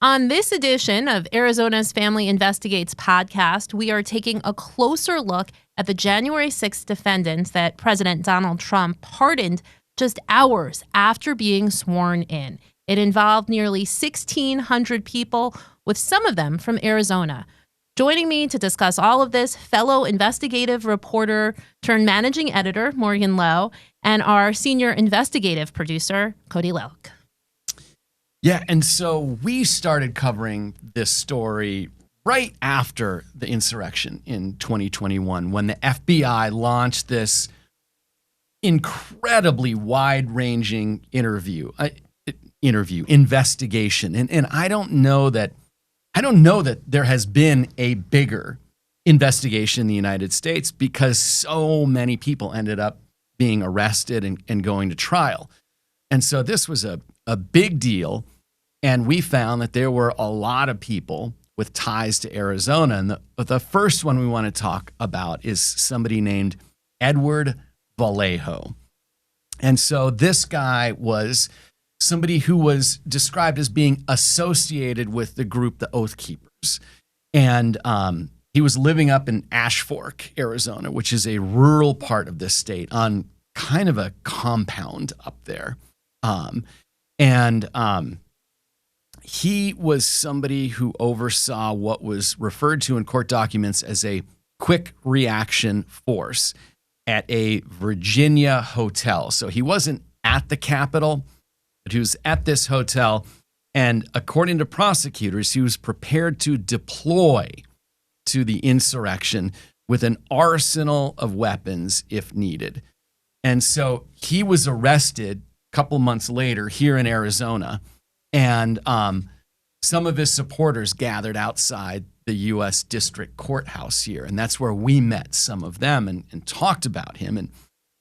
On this edition of Arizona's Family Investigates podcast, we are taking a closer look at the January 6th defendants that President Donald Trump pardoned just hours after being sworn in. It involved nearly 1,600 people, with some of them from Arizona. Joining me to discuss all of this, fellow investigative reporter turned managing editor Morgan Lowe and our senior investigative producer, Cody Lelk. Yeah, and so we started covering this story right after the insurrection in 2021 when the FBI launched this incredibly wide-ranging investigation. And I don't know that there has been a bigger investigation in the United States because so many people ended up being arrested and going to trial. And so this was a big deal. And we found that there were a lot of people with ties to Arizona. And the first one we want to talk about is somebody named Edward Vallejo. And so this guy was somebody who was described as being associated with the group, the Oath Keepers. And he was living up in Ash Fork, Arizona, which is a rural part of this state on kind of a compound up there. He was somebody who oversaw what was referred to in court documents as a quick reaction force at a Virginia hotel. So he wasn't at the Capitol, but he was at this hotel. And according to prosecutors, he was prepared to deploy to the insurrection with an arsenal of weapons if needed. And so he was arrested a couple months later here in Arizona. And some of his supporters gathered outside the U.S. District Courthouse here. And that's where we met some of them and talked about him. And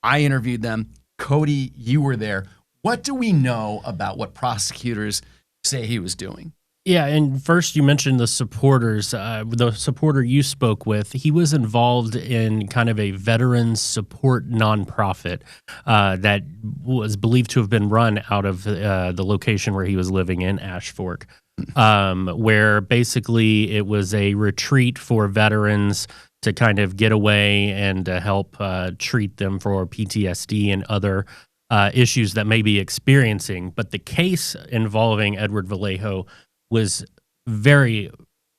I interviewed them. Cody, you were there. What do we know about what prosecutors say he was doing? Yeah, and first you mentioned the supporters. The supporter you spoke with, he was involved in kind of a veterans support nonprofit that was believed to have been run out of the location where he was living in, Ash Fork, where basically it was a retreat for veterans to kind of get away and help treat them for PTSD and other issues that may be experiencing. But the case involving Edward Vallejo was very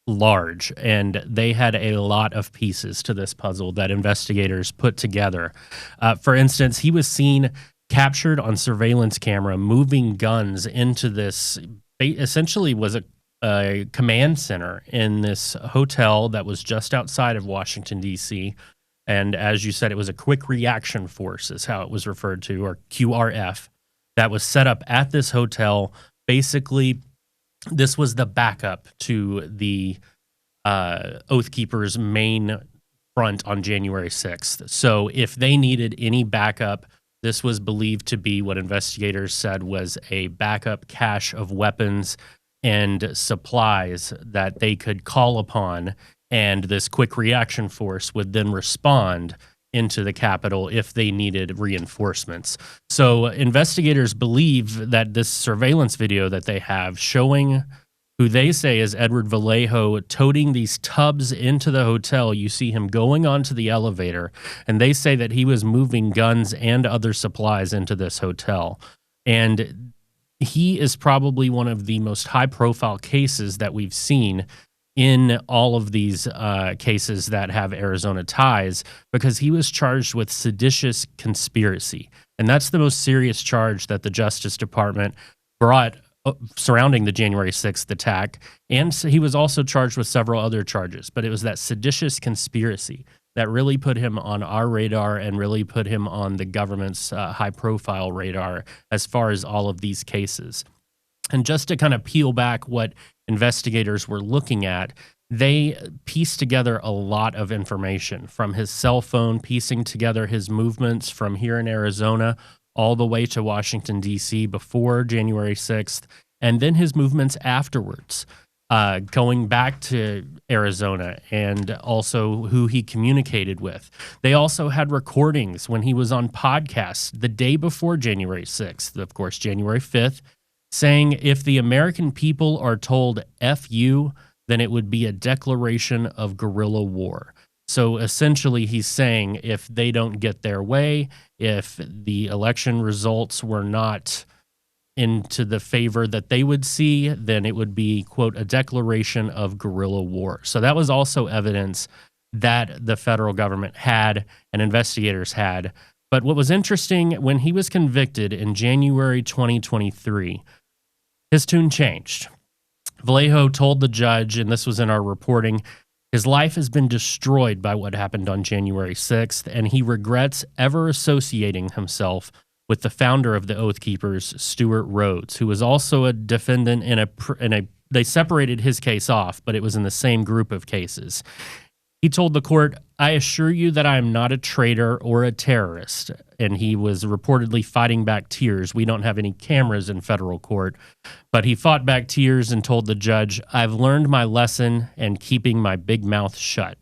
large, and they had a lot of pieces to this puzzle that investigators put together. For instance, he was seen captured on surveillance camera moving guns into this, essentially was a command center in this hotel that was just outside of Washington, D.C., and as you said, it was a quick reaction force is how it was referred to, or QRF, that was set up at this hotel. Basically, this was the backup to the Oath Keepers' main front on January 6th. So if they needed any backup, this was believed to be what investigators said was a backup cache of weapons and supplies that they could call upon, and this quick reaction force would then respond into the Capitol if they needed reinforcements. So investigators believe that this surveillance video that they have showing who they say is Edward Vallejo toting these tubs into the hotel, you see him going onto the elevator, and they say that he was moving guns and other supplies into this hotel. And he is probably one of the most high-profile cases that we've seen in all of these cases that have Arizona ties, because he was charged with seditious conspiracy. And that's the most serious charge that the Justice Department brought surrounding the January 6th attack. And he was also charged with several other charges, but it was that seditious conspiracy that really put him on our radar and really put him on the government's high-profile radar as far as all of these cases. And just to kind of peel back what investigators were looking at, they pieced together a lot of information from his cell phone, piecing together his movements from here in Arizona all the way to Washington, D.C. before January 6th, and then his movements afterwards, going back to Arizona, and also who he communicated with. They also had recordings when he was on podcasts the day before January 6th, of course, January 5th, saying if the American people are told F you, then it would be a declaration of guerrilla war. So essentially, he's saying if they don't get their way, if the election results were not into the favor that they would see, then it would be, quote, a declaration of guerrilla war. So that was also evidence that the federal government had and investigators had. But what was interesting, when he was convicted in January 2023, his tune changed. Vallejo told the judge, and this was in our reporting, his life has been destroyed by what happened on January 6th, and he regrets ever associating himself with the founder of the Oath Keepers, Stewart Rhodes, who was also a defendant in a they separated his case off, but it was in the same group of cases. He told the court, "I assure you that I am not a traitor or a terrorist." And he was reportedly fighting back tears. We don't have any cameras in federal court, but he fought back tears and told the judge, "I've learned my lesson and keeping my big mouth shut."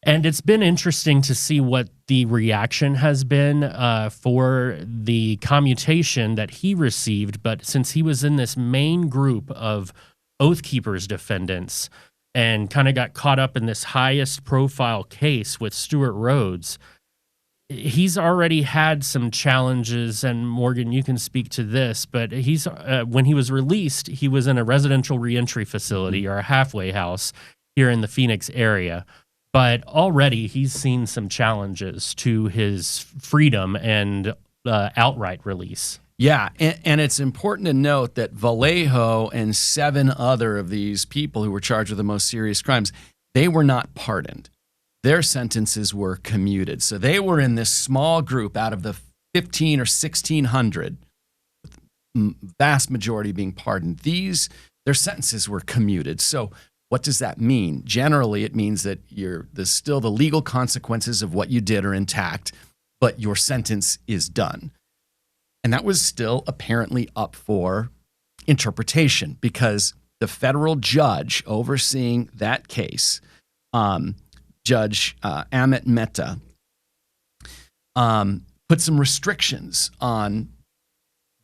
And it's been interesting to see what the reaction has been for the commutation that he received. But since he was in this main group of Oath Keepers defendants, and kind of got caught up in this highest profile case with Stewart Rhodes, he's already had some challenges. And Morgan, you can speak to this, but he's when he was released, he was in a residential reentry facility or a halfway house here in the Phoenix area. But already he's seen some challenges to his freedom and outright release. Yeah, and it's important to note that Vallejo and 7 other of these people who were charged with the most serious crimes, they were not pardoned. Their sentences were commuted. So they were in this small group out of the 15 or 1,600, vast majority being pardoned. Their sentences were commuted. So what does that mean? Generally, it means that there's still the legal consequences of what you did are intact, but your sentence is done. And that was still apparently up for interpretation because the federal judge overseeing that case, Judge Amit Mehta, put some restrictions on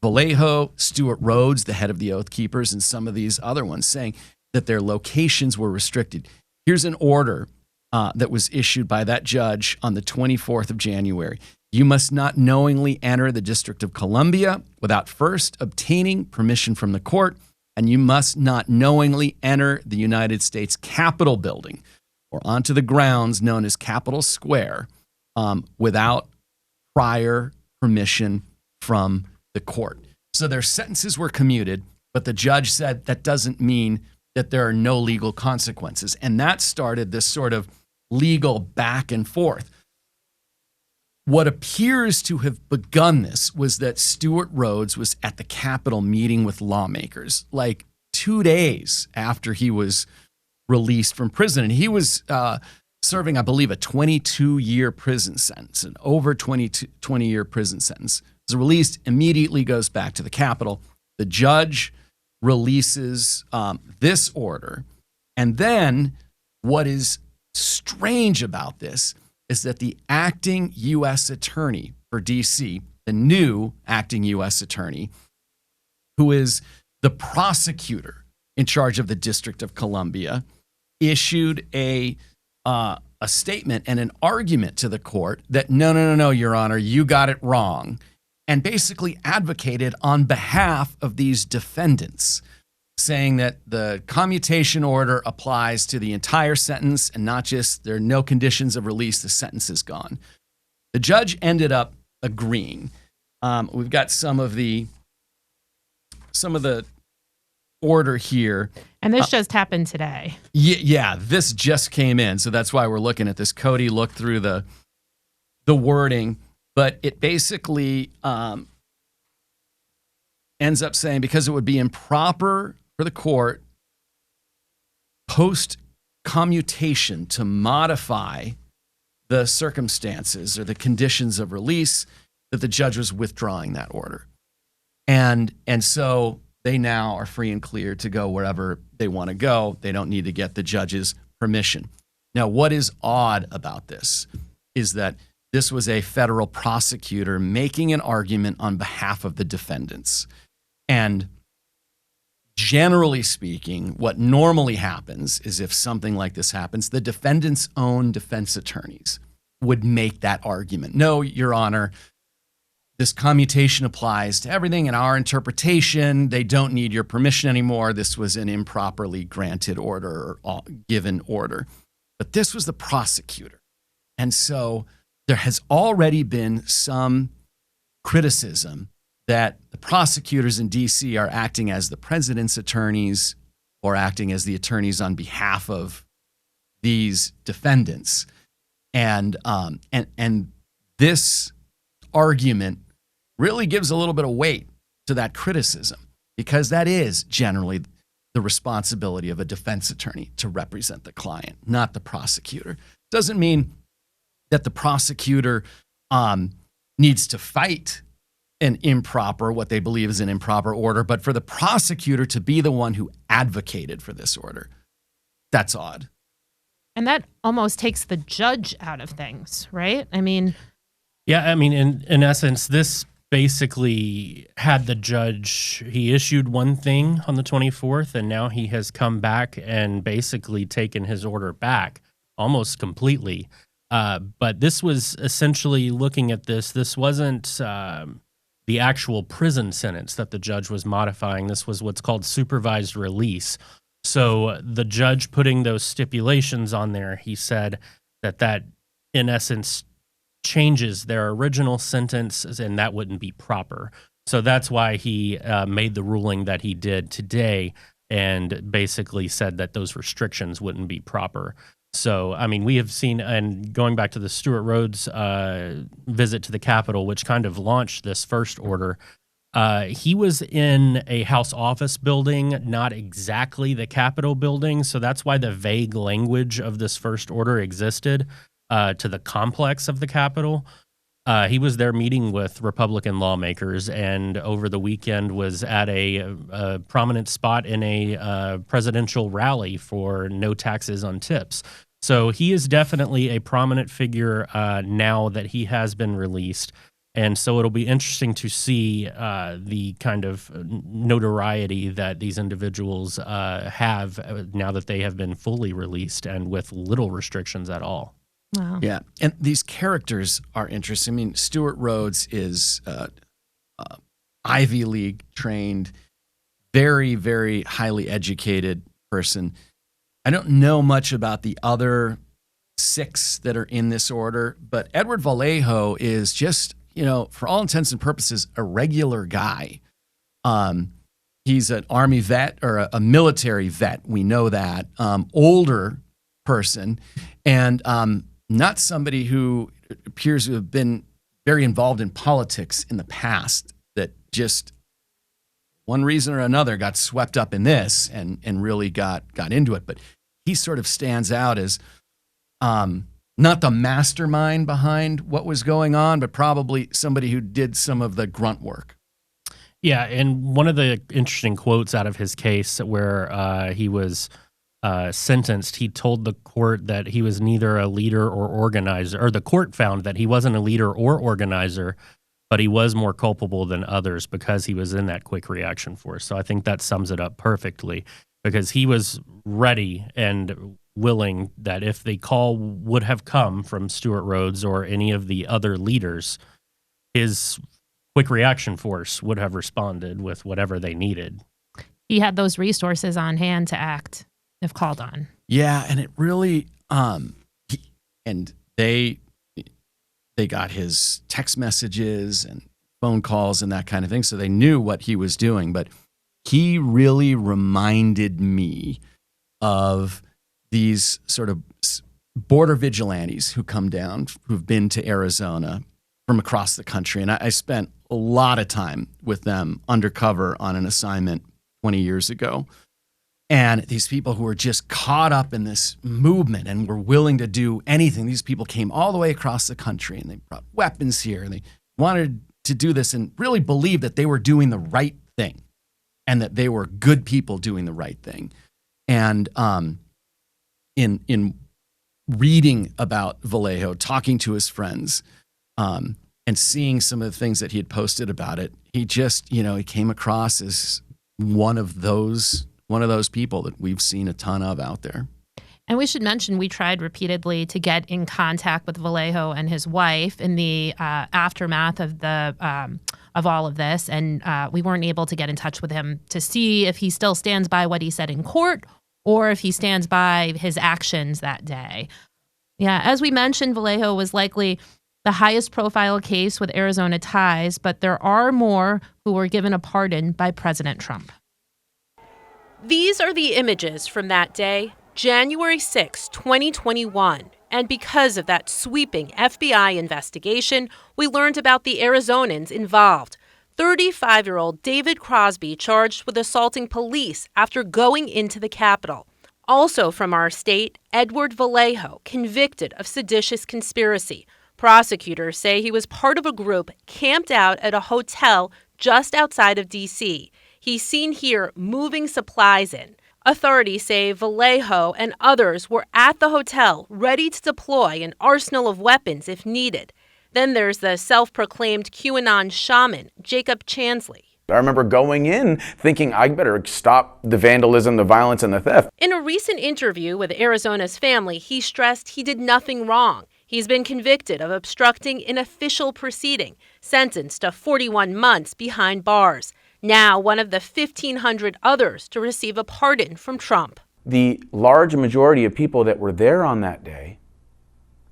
Vallejo, Stewart Rhodes, the head of the Oath Keepers, and some of these other ones, saying that their locations were restricted. Here's an order that was issued by that judge on the 24th of January. You must not knowingly enter the District of Columbia without first obtaining permission from the court, and you must not knowingly enter the United States Capitol building or onto the grounds known as Capitol Square without prior permission from the court. So their sentences were commuted, but the judge said that doesn't mean that there are no legal consequences. And that started this sort of legal back and forth. What appears to have begun this was that Stewart Rhodes was at the Capitol meeting with lawmakers like 2 days after he was released from prison. And he was serving, I believe, a 22-year prison sentence, an over 20-year prison sentence. Was released, immediately goes back to the Capitol. The judge releases this order. And then what is strange about this is that the acting U.S. attorney for D.C., the new acting U.S. attorney, who is the prosecutor in charge of the District of Columbia, issued a statement and an argument to the court that, no, Your Honor, you got it wrong, and basically advocated on behalf of these defendants, saying that the commutation order applies to the entire sentence and not just there are no conditions of release, the sentence is gone. The judge ended up agreeing. We've got some of the order here. And this just happened today. Yeah, this just came in, so that's why we're looking at this. Cody looked through the wording, but it basically ends up saying because it would be improper for the court post-commutation to modify the circumstances or the conditions of release, that the judge was withdrawing that order. And so they now are free and clear to go wherever they want to go. They don't need to get the judge's permission. Now, what is odd about this is that this was a federal prosecutor making an argument on behalf of the defendants. And generally speaking, what normally happens is if something like this happens, the defendant's own defense attorneys would make that argument. No, Your Honor, this commutation applies to everything in our interpretation. They don't need your permission anymore. This was an improperly granted order or given order. But this was the prosecutor. And so there has already been some criticism that the prosecutors in D.C. are acting as the president's attorneys or acting as the attorneys on behalf of these defendants. And this argument really gives a little bit of weight to that criticism, because that is generally the responsibility of a defense attorney to represent the client, not the prosecutor. Doesn't mean that the prosecutor needs to fight what they believe is an improper order, but for the prosecutor to be the one who advocated for this order, that's odd. And that almost takes the judge out of things, right? I mean, yeah, I mean, in essence, this basically had the judge, he issued one thing on the 24th, and now he has come back and basically taken his order back almost completely. But this was essentially looking at this wasn't the actual prison sentence that the judge was modifying. This was what's called supervised release. So the judge putting those stipulations on there, he said that in essence changes their original sentence, and that wouldn't be proper. So that's why he made the ruling that he did today and basically said that those restrictions wouldn't be proper. So, I mean, we have seen, and going back to the Stewart Rhodes visit to the Capitol, which kind of launched this first order, he was in a House office building, not exactly the Capitol building. So that's why the vague language of this first order existed to the complex of the Capitol. He was there meeting with Republican lawmakers, and over the weekend was at a prominent spot in a presidential rally for no taxes on tips. So he is definitely a prominent figure now that he has been released. And so it'll be interesting to see the kind of notoriety that these individuals have now that they have been fully released and with little restrictions at all. Wow. Yeah, and these characters are interesting. I mean, Stewart Rhodes is Ivy League trained, very, very highly educated person. I don't know much about the other 6 that are in this order, but Edward Vallejo is just, for all intents and purposes, a regular guy. He's an Army vet or a military vet. We know that. Older person, and not somebody who appears to have been very involved in politics in the past, that just one reason or another got swept up in this and really got into it. But he sort of stands out as not the mastermind behind what was going on, but probably somebody who did some of the grunt work. Yeah, and one of the interesting quotes out of his case where he was sentenced, he told the court that he was neither a leader or organizer, or the court found that he wasn't a leader or organizer, but he was more culpable than others because he was in that quick reaction force. So I think that sums it up perfectly, because he was ready and willing that if the call would have come from Stewart Rhodes or any of the other leaders, his quick reaction force would have responded with whatever they needed. He had those resources on hand to act if called on. Yeah, and it really, they got his text messages and phone calls and that kind of thing, so they knew what he was doing. But he really reminded me of these sort of border vigilantes who come down, who've been to Arizona from across the country. And I spent a lot of time with them undercover on an assignment 20 years ago. And these people who were just caught up in this movement and were willing to do anything. These people came all the way across the country, and they brought weapons here, and they wanted to do this and really believed that they were doing the right thing and that they were good people doing the right thing. And in reading about Vallejo, talking to his friends, and seeing some of the things that he had posted about it, he just, he came across as one of those people that we've seen a ton of out there. And we should mention we tried repeatedly to get in contact with Vallejo and his wife in the aftermath of of all of this, and we weren't able to get in touch with him to see if he still stands by what he said in court or if he stands by his actions that day. Yeah, as we mentioned, Vallejo was likely the highest profile case with Arizona ties, but there are more who were given a pardon by President Trump. These are the images from that day, January 6, 2021. And because of that sweeping FBI investigation, we learned about the Arizonans involved. 35-year-old David Crosby charged with assaulting police after going into the Capitol. Also from our state, Edward Vallejo, convicted of seditious conspiracy. Prosecutors say he was part of a group camped out at a hotel just outside of D.C. He's seen here moving supplies in. Authorities say Vallejo and others were at the hotel ready to deploy an arsenal of weapons if needed. Then there's the self-proclaimed QAnon shaman, Jacob Chansley. I remember going in thinking I better stop the vandalism, the violence, and the theft. In a recent interview with Arizona's family, he stressed he did nothing wrong. He's been convicted of obstructing an official proceeding, sentenced to 41 months behind bars. Now one of the 1,500 others to receive a pardon from Trump. The large majority of people that were there on that day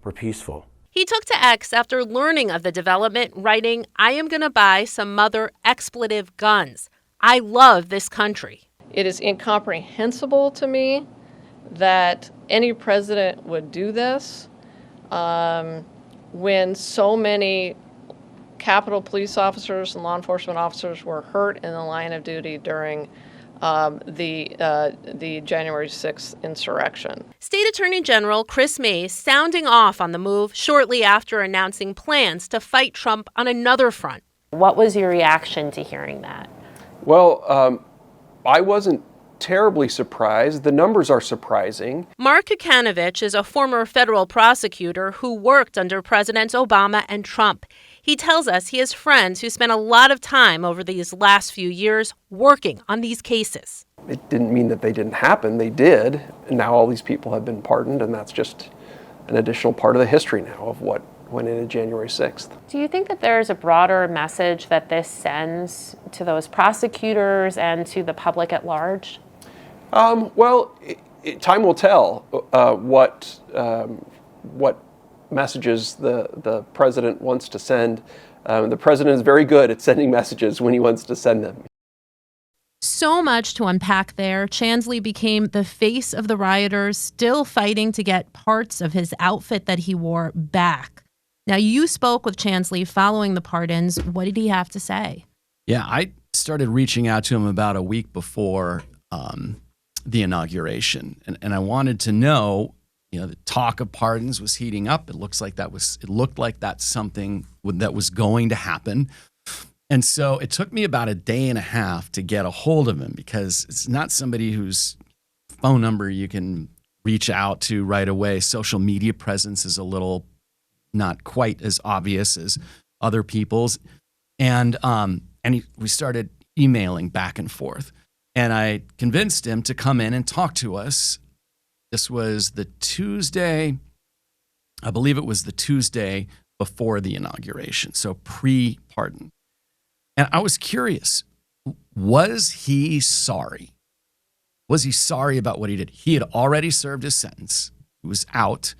were peaceful. He took to X after learning of the development, writing, "I am going to buy some mother expletive guns. I love this country." It is incomprehensible to me that any president would do this when so many Capitol police officers and law enforcement officers were hurt in the line of duty during the January 6th insurrection. State Attorney General Chris Mays sounding off on the move shortly after announcing plans to fight Trump on another front. What was your reaction to hearing that? Well, I wasn't terribly surprised. The numbers are surprising. Mark Kukanovich is a former federal prosecutor who worked under Presidents Obama and Trump. He tells us he has friends who spent a lot of time over these last few years working on these cases. It didn't mean that they didn't happen. They did. And now all these people have been pardoned, and that's just an additional part of the history now of what went into January 6th. Do you think that there's a broader message that this sends to those prosecutors and to the public at large? Well, time will tell what messages the president wants to send. The president is very good at sending messages when he wants to send them. So much to unpack there. Chansley became the face of the rioters, still fighting to get parts of his outfit that he wore back. Now, you spoke with Chansley following the pardons. What did he have to say? Yeah, I started reaching out to him about a week before the inauguration, and I wanted to know, the talk of pardons was heating up. It looked like that's something that was going to happen. And so it took me about a day and a half to get a hold of him, because it's not somebody whose phone number you can reach out to right away. Social media presence is a little not quite as obvious as other people's. And we started emailing back and forth. And I convinced him to come in and talk to us. This was the Tuesday, I believe it was the Tuesday before the inauguration, so pre-pardon. And I was curious, was he sorry? Was he sorry about what he did? He had already served his sentence. He was out,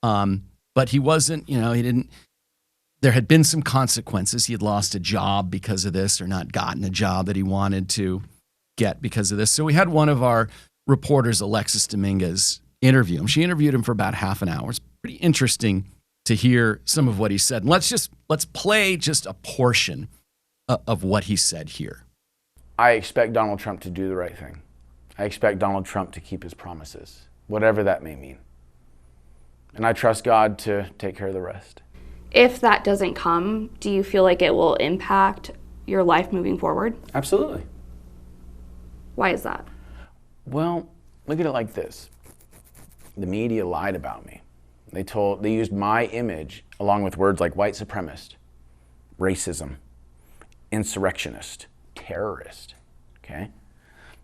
but he wasn't, there had been some consequences. He had lost a job because of this, or not gotten a job that he wanted to get because of this. So we had one of our reporters, Alexis Dominguez, interview him. She interviewed him for about half an hour. It's pretty interesting to hear some of what he said. And let's play just a portion of what he said here. I expect Donald Trump to do the right thing. I expect Donald Trump to keep his promises, whatever that may mean. And I trust God to take care of the rest. If that doesn't come, do you feel like it will impact your life moving forward? Absolutely. Why is that? Well, look at it like this. The media lied about me. They used my image along with words like white supremacist, racism, insurrectionist, terrorist, okay?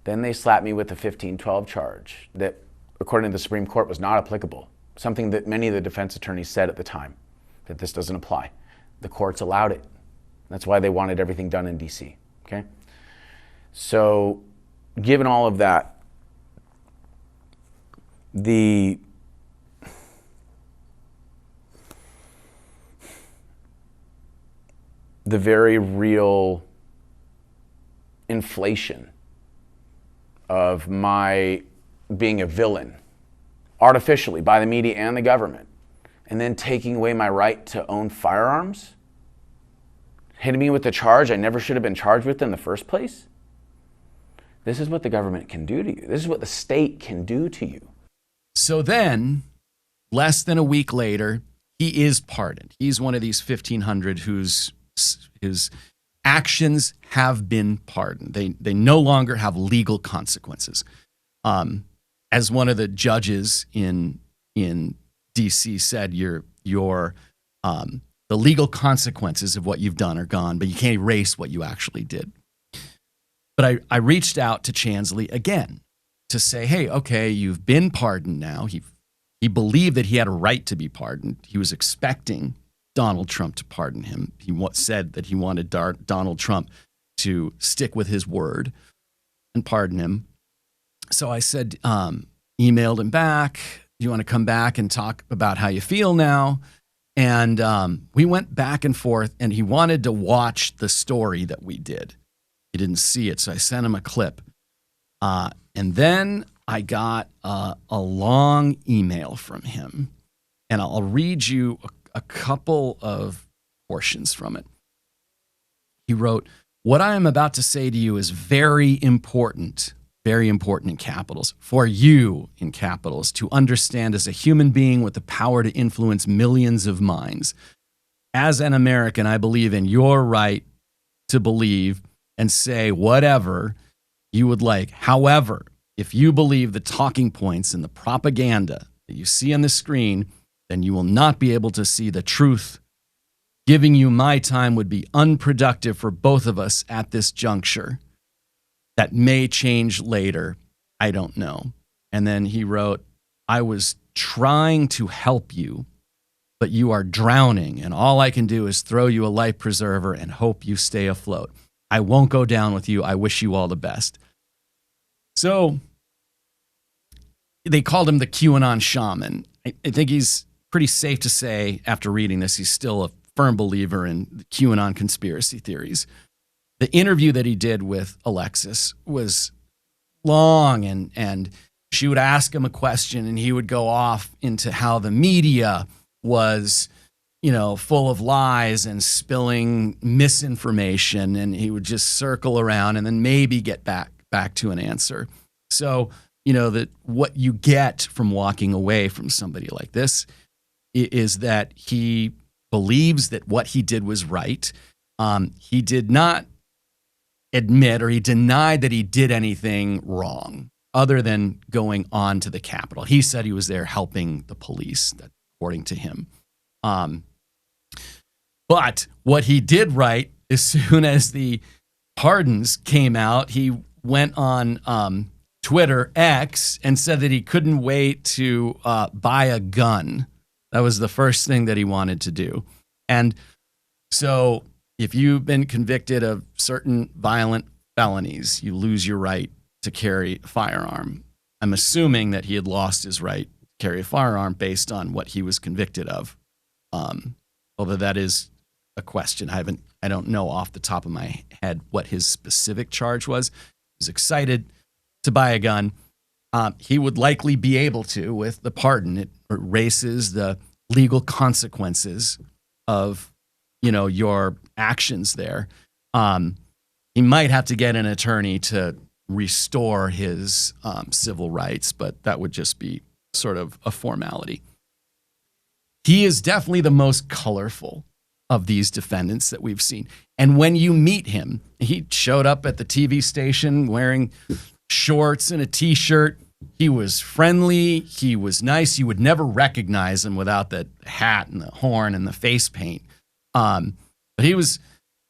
Then they slapped me with the 1512 charge that, according to the Supreme Court, was not applicable. Something that many of the defense attorneys said at the time, that this doesn't apply. The courts allowed it. That's why they wanted everything done in DC, okay? So, given all of that, the very real inflation of my being a villain, artificially by the media and the government, and then taking away my right to own firearms, hitting me with the charge I never should have been charged with in the first place. This is what the government can do to you. This is what the state can do to you. So then, less than a week later, he is pardoned. He's one of these 1,500 whose his actions have been pardoned. They no longer have legal consequences. As one of the judges in DC said, the legal consequences of what you've done are gone, but you can't erase what you actually did. But I reached out to Chansley again to say, hey, okay, you've been pardoned now. He believed that he had a right to be pardoned. He was expecting Donald Trump to pardon him. He said that he wanted Donald Trump to stick with his word and pardon him. So I said, emailed him back, you want to come back and talk about how you feel now? And we went back and forth, and he wanted to watch the story that we did. He didn't see it, so I sent him a clip. And then I got a long email from him, and I'll read you a couple of portions from it. He wrote, "What I am about to say to you is very important in capitals, for you in capitals to understand as a human being with the power to influence millions of minds. As an American, I believe in your right to believe and say whatever you would like. However, if you believe the talking points and the propaganda that you see on the screen, then you will not be able to see the truth. Giving you my time would be unproductive for both of us at this juncture. That may change later. I don't know." And then he wrote, "I was trying to help you, but you are drowning, and all I can do is throw you a life preserver and hope you stay afloat. I won't go down with you. I wish you all the best." So they called him the QAnon shaman. I think he's pretty safe to say, after reading this, he's still a firm believer in QAnon conspiracy theories. The interview that he did with Alexis was long, and she would ask him a question, and he would go off into how the media was, full of lies and spilling misinformation, and he would just circle around and then maybe get back to an answer. So, that what you get from walking away from somebody like this is that he believes that what he did was right. He did not admit, or he denied that he did anything wrong other than going on to the Capitol. He said he was there helping the police, according to him. But what he did right, as soon as the pardons came out, he went on Twitter, X, and said that he couldn't wait to buy a gun. That was the first thing that he wanted to do. And so if you've been convicted of certain violent felonies, you lose your right to carry a firearm. I'm assuming that he had lost his right to carry a firearm based on what he was convicted of. Although that is a question. I don't know off the top of my head what his specific charge was. He was excited to buy a gun. He would likely be able to with the pardon. It erases the legal consequences of your actions there. He might have to get an attorney to restore his civil rights, but that would just be sort of a formality. He is definitely the most colorful of these defendants that we've seen. And when you meet him, he showed up at the TV station wearing shorts and a T-shirt. He was friendly. He was nice. You would never recognize him without the hat and the horn and the face paint. But he's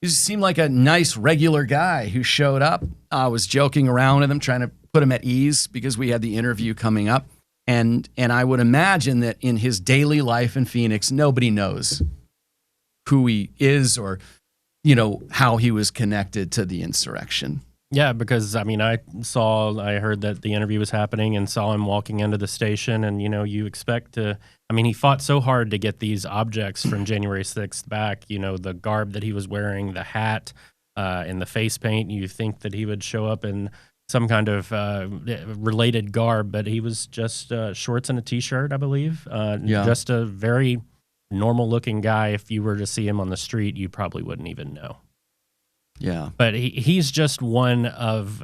He just seemed like a nice, regular guy who showed up. I was joking around with him, trying to put him at ease because we had the interview coming up. And I would imagine that in his daily life in Phoenix, nobody knows who he is or, how he was connected to the insurrection. Yeah, because I heard that the interview was happening and saw him walking into the station, and you expect to. He fought so hard to get these objects from January 6th back. The garb that he was wearing, the hat, and the face paint. You think that he would show up in some kind of related garb, but he was just shorts and a t-shirt, I believe. Just a very normal-looking guy. If you were to see him on the street, you probably wouldn't even know. Yeah. But he's just one of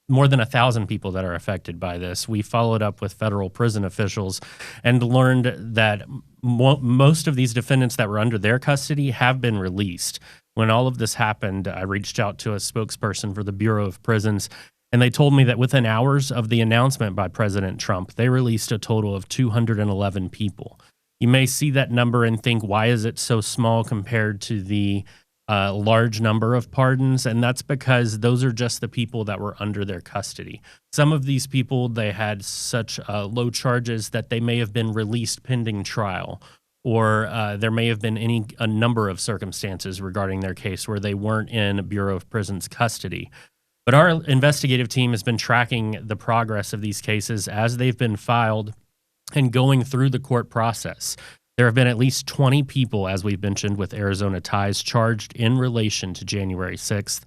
more than 1,000 people that are affected by this. We followed up with federal prison officials and learned that most of these defendants that were under their custody have been released. When all of this happened, I reached out to a spokesperson for the Bureau of Prisons, and they told me that within hours of the announcement by President Trump, they released a total of 211 people. You may see that number and think, why is it so small compared to the large number of pardons? And that's because those are just the people that were under their custody. Some of these people, they had such low charges that they may have been released pending trial, or there may have been a number of circumstances regarding their case where they weren't in Bureau of Prisons custody. But our investigative team has been tracking the progress of these cases as they've been filed and going through the court process. There have been at least 20 people, as we've mentioned, with Arizona ties charged in relation to January 6th.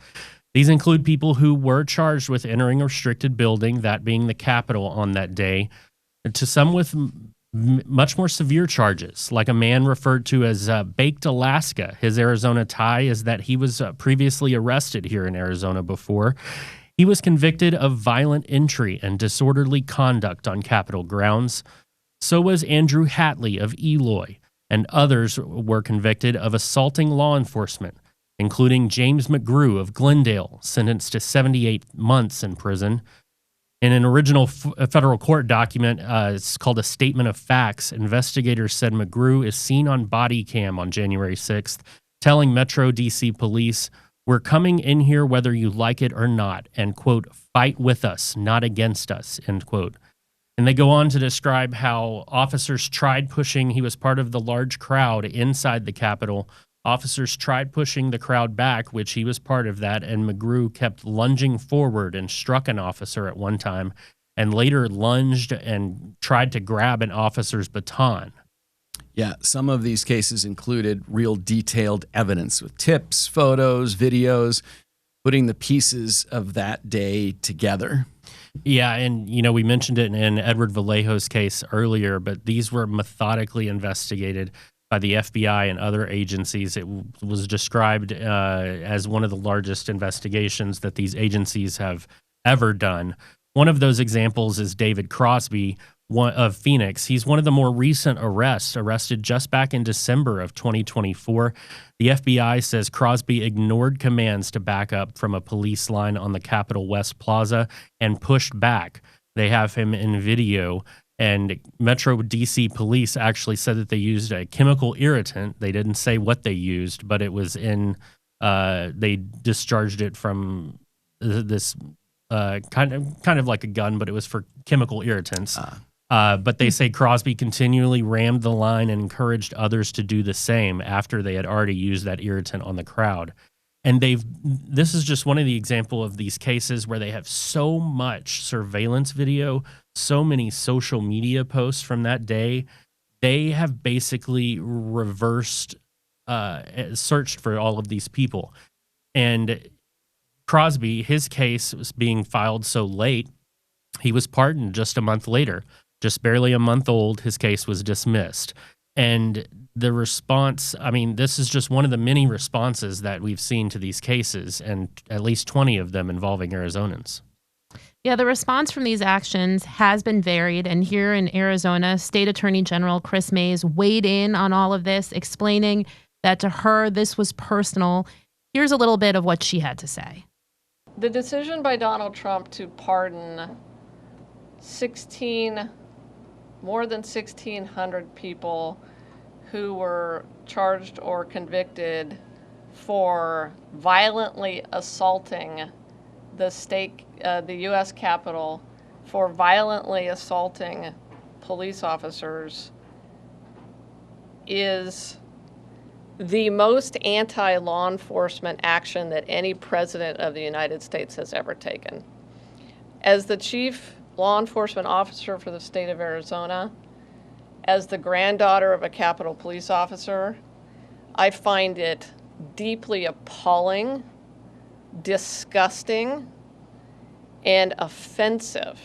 These include people who were charged with entering a restricted building, that being the Capitol on that day, to some with much more severe charges, like a man referred to as Baked Alaska. His Arizona tie is that he was previously arrested here in Arizona before. He was convicted of violent entry and disorderly conduct on Capitol grounds. So was Andrew Hatley of Eloy, and others were convicted of assaulting law enforcement, including James McGrew of Glendale, sentenced to 78 months in prison. In an original federal court document, it's called a Statement of Facts, investigators said McGrew is seen on body cam on January 6th, telling Metro D.C. police, "We're coming in here whether you like it or not," and, quote, "fight with us, not against us," end quote. And they go on to describe how officers tried pushing. He was part of the large crowd inside the Capitol. Officers tried pushing the crowd back, which he was part of that, and McGrew kept lunging forward and struck an officer at one time, and later lunged and tried to grab an officer's baton. Yeah, some of these cases included real detailed evidence with tips, photos, videos, putting the pieces of that day together. Yeah, and we mentioned it in Edward Vallejo's case earlier, but these were methodically investigated by the FBI and other agencies. It was described as one of the largest investigations that these agencies have ever done. One of those examples is David Crosby of Phoenix. He's one of the more recent arrested just back in December of 2024. The FBI says Crosby ignored commands to back up from a police line on the Capitol West Plaza and pushed back. They have him in video, and Metro D.C. police actually said that they used a chemical irritant. They didn't say what they used, but it was they discharged it from this kind of like a gun, but it was for chemical irritants. But they say Crosby continually rammed the line and encouraged others to do the same after they had already used that irritant on the crowd. And this is just one of the example of these cases where they have so much surveillance video, so many social media posts from that day. They have basically searched for all of these people. And Crosby, his case was being filed so late, he was pardoned just a month later. Just barely a month old, his case was dismissed. And the response, this is just one of the many responses that we've seen to these cases, and at least 20 of them involving Arizonans. Yeah, the response from these actions has been varied. And here in Arizona, State Attorney General Chris Mays weighed in on all of this, explaining that to her, this was personal. Here's a little bit of what she had to say. The decision by Donald Trump to pardon more than 1,600 people who were charged or convicted for violently assaulting the U.S. Capitol, for violently assaulting police officers is the most anti-law enforcement action that any president of the United States has ever taken. As the chief law enforcement officer for the state of Arizona, as the granddaughter of a Capitol police officer, I find it deeply appalling, disgusting, and offensive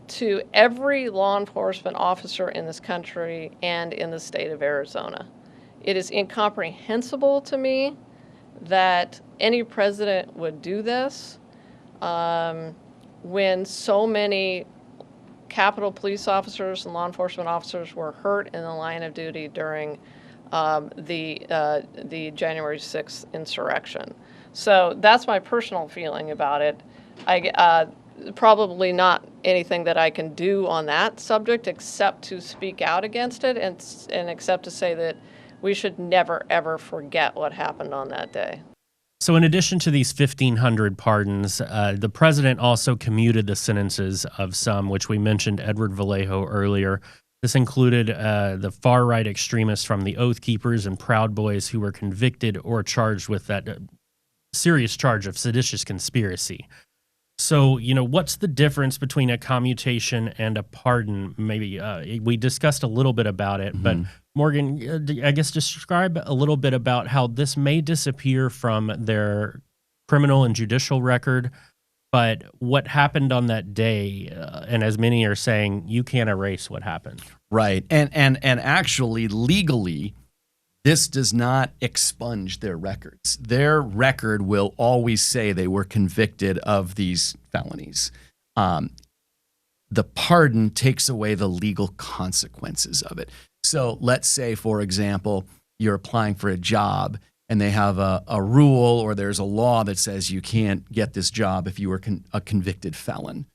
to every law enforcement officer in this country and in the state of Arizona. It is incomprehensible to me that any president would do this when so many Capitol police officers and law enforcement officers were hurt in the line of duty during the January 6th insurrection. So that's my personal feeling about it. Probably not anything that I can do on that subject except to speak out against it and except to say that we should never, ever forget what happened on that day. So in addition to these 1,500 pardons, the president also commuted the sentences of some, which we mentioned Edward Vallejo earlier. This included the far-right extremists from the Oath Keepers and Proud Boys who were convicted or charged with that serious charge of seditious conspiracy. So, what's the difference between a commutation and a pardon? Maybe we discussed a little bit about it, but Morgan, I guess describe a little bit about how this may disappear from their criminal and judicial record, but what happened on that day, and as many are saying, you can't erase what happened. Right. And actually, legally, this does not expunge their records. Their record will always say they were convicted of these felonies. The pardon takes away the legal consequences of it. So let's say, for example, you're applying for a job and they have a rule or there's a law that says you can't get this job if you were a convicted felon.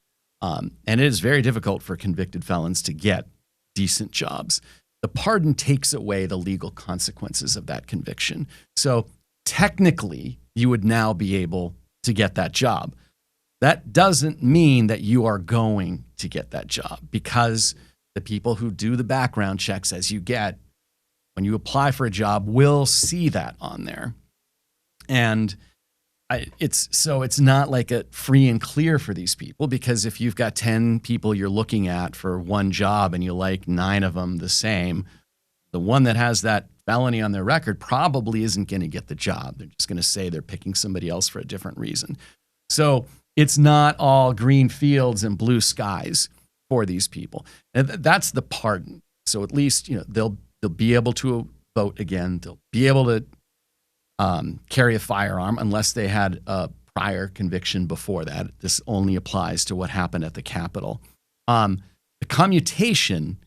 And it is very difficult for convicted felons to get decent jobs. The pardon takes away the legal consequences of that conviction. So technically, you would now be able to get that job. That doesn't mean that you are going to get that job because the people who do the background checks as you get, when you apply for a job, will see that on there. And it's not like a free and clear for these people, because if you've got 10 people you're looking at for one job and you like 9 of them the same, the one that has that felony on their record probably isn't going to get the job. They're just going to say they're picking somebody else for a different reason. So it's not all green fields and blue skies for these people. And that's the pardon. So at least, they'll be able to vote again. They'll be able to carry a firearm unless they had a prior conviction before that. This only applies to what happened at the Capitol. The commutation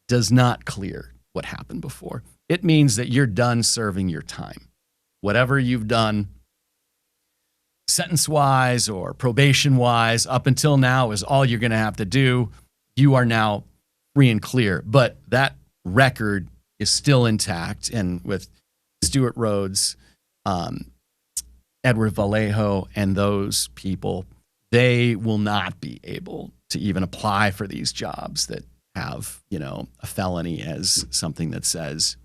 does not clear what happened before. It means that you're done serving your time. Whatever you've done sentence-wise or probation-wise up until now is all you're going to have to do. You are now free and clear. But that record is still intact. And with Stuart Rhodes, Edward Vallejo, and those people, they will not be able to even apply for these jobs that have, a felony as something that says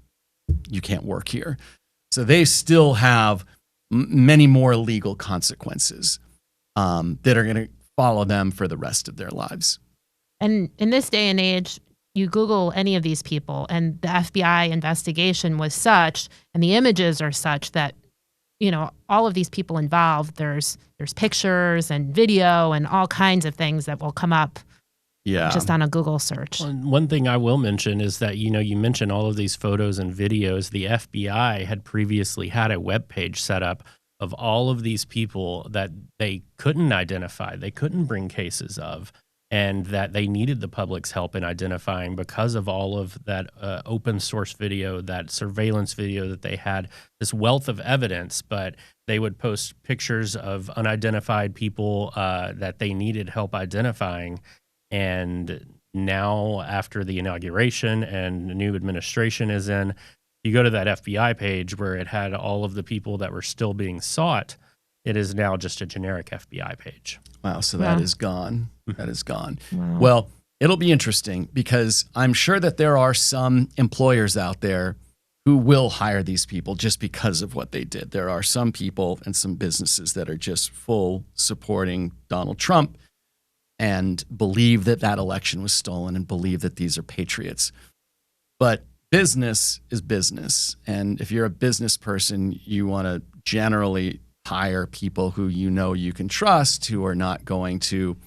you can't work here. So they still have many more legal consequences that are going to follow them for the rest of their lives. And in this day and age, you Google any of these people and the FBI investigation was such, and the images are such that, all of these people involved, there's pictures and video and all kinds of things that will come up just on a Google search. One thing I will mention is that, you mentioned all of these photos and videos. The FBI had previously had a webpage set up of all of these people that they couldn't identify, they couldn't bring cases of, and that they needed the public's help in identifying because of all of that open source video, that surveillance video that they had, this wealth of evidence, but they would post pictures of unidentified people that they needed help identifying. And now after the inauguration and the new administration is in, You go to that FBI page where it had all of the people that were still being sought. It is now just a generic FBI page. Wow, so that is gone. That is gone. Wow. Well, it'll be interesting because I'm sure that there are some employers out there who will hire these people just because of what they did. There are some people and some businesses that are just full supporting Donald Trump and believe that that election was stolen and believe that these are patriots. But business is business. And if you're a business person, you want to generally hire people who you know you can trust, who are not going to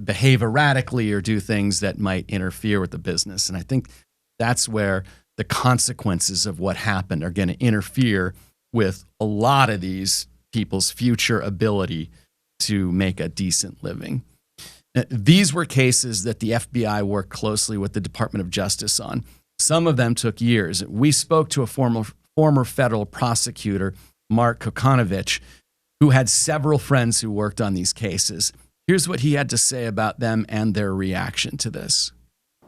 behave erratically or do things that might interfere with the business. And I think that's where the consequences of what happened are going to interfere with a lot of these people's future ability to make a decent living. These were cases that the FBI worked closely with the Department of Justice on. Some of them took years. We spoke to a former federal prosecutor, Mark Kokanovich, who had several friends who worked on these cases. Here's what he had to say about them and their reaction to this.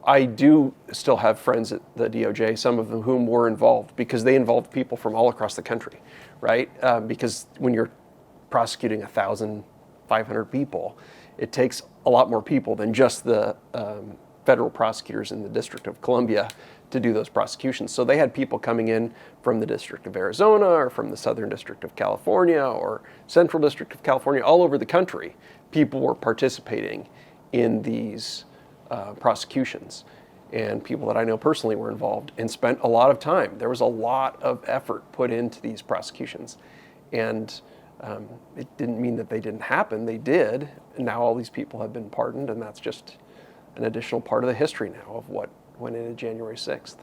I do still have friends at the DOJ, some of them whom were involved, because they involved people from all across the country, right? Because when you're prosecuting 1,500 people, it takes a lot more people than just the federal prosecutors in the District of Columbia to do those prosecutions. So they had people coming in from the District of Arizona or from the Southern District of California or Central District of California, all over the country. People were participating in these prosecutions, and people that I know personally were involved and spent a lot of time. There was a lot of effort put into these prosecutions, and it didn't mean that they didn't happen. They did, and now all these people have been pardoned, and that's just an additional part of the history now of what went into January 6th.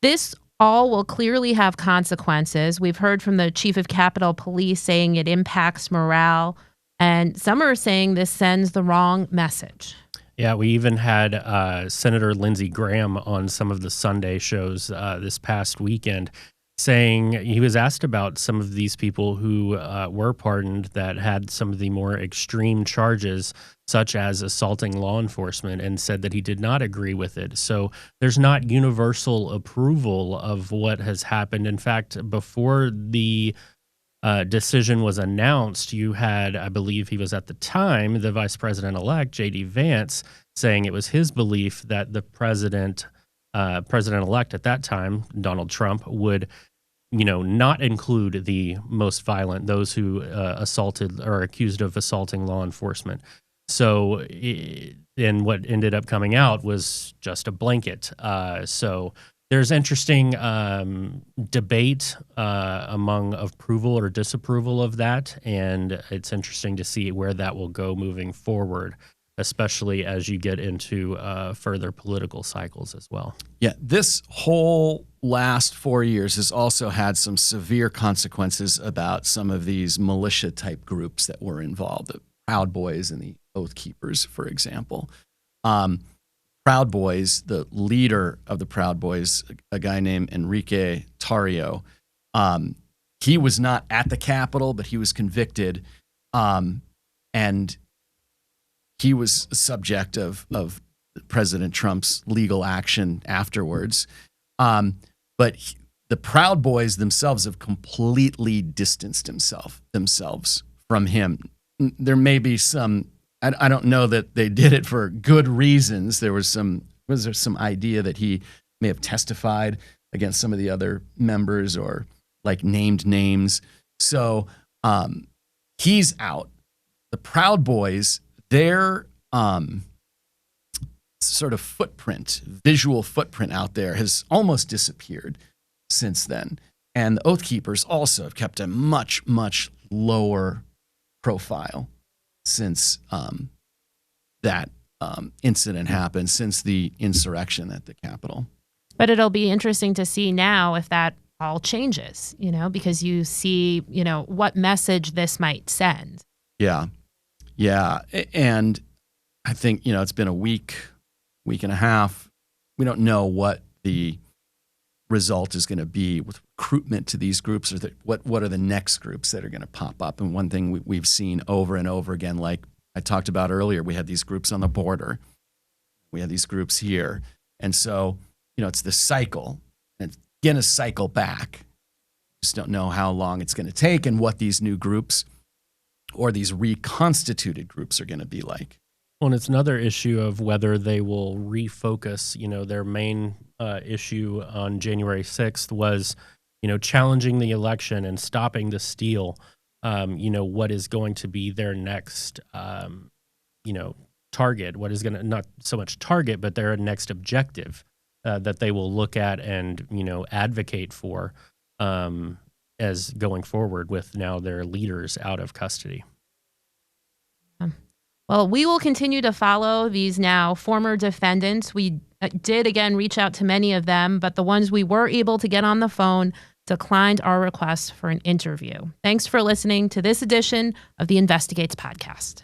This all will clearly have consequences. We've heard from the chief of Capitol Police saying it impacts morale, and some are saying this sends the wrong message. Yeah, we even had Senator Lindsey Graham on some of the Sunday shows this past weekend saying he was asked about some of these people who were pardoned that had some of the more extreme charges, such as assaulting law enforcement, and said that he did not agree with it. So there's not universal approval of what has happened. In fact, before the decision was announced, you had, I believe he was at the time, the Vice-President-elect, J.D. Vance, saying it was his belief that the President-elect at that time, Donald Trump, would not include the most violent, those who assaulted or accused of assaulting law enforcement. So, and what ended up coming out was just a blanket. So there's interesting debate among approval or disapproval of that, and it's interesting to see where that will go moving forward, especially as you get into further political cycles as well. Yeah, this whole last 4 years has also had some severe consequences about some of these militia-type groups that were involved, the Proud Boys and the Oath Keepers, for example. Proud Boys, the leader of the Proud Boys, a guy named Enrique Tarrio, he was not at the Capitol, but he was convicted, and he was subject of President Trump's legal action afterwards. But the Proud Boys themselves have completely distanced themselves from him. There may be some, I don't know that they did it for good reasons. There was some idea that he may have testified against some of the other members or like named names. So he's out. The Proud Boys, their sort of visual footprint out there has almost disappeared since then. And the Oath Keepers also have kept a much, much lower profile since that incident happened, since the insurrection at the Capitol. But it'll be interesting to see now if that all changes, because you see, what message this might send. Yeah. Yeah. And I think, it's been a week and a half. We don't know what the result is going to be with recruitment to these groups, or what are the next groups that are going to pop up. And one thing we've seen over and over again, like I talked about earlier, we had these groups on the border. We had these groups here. And so, it's the cycle. And going to cycle back. Just don't know how long it's going to take and what these new groups or these reconstituted groups are going to be like. Well, and it's another issue of whether they will refocus. Their main issue on January 6th was, challenging the election and stopping the steal. What is going to be their next, target? What is going to, not so much target, but their next objective that they will look at and, advocate for as going forward with now their leaders out of custody. Well, we will continue to follow these now former defendants. We did, again, reach out to many of them, but the ones we were able to get on the phone declined our request for an interview. Thanks for listening to this edition of the Investigates podcast.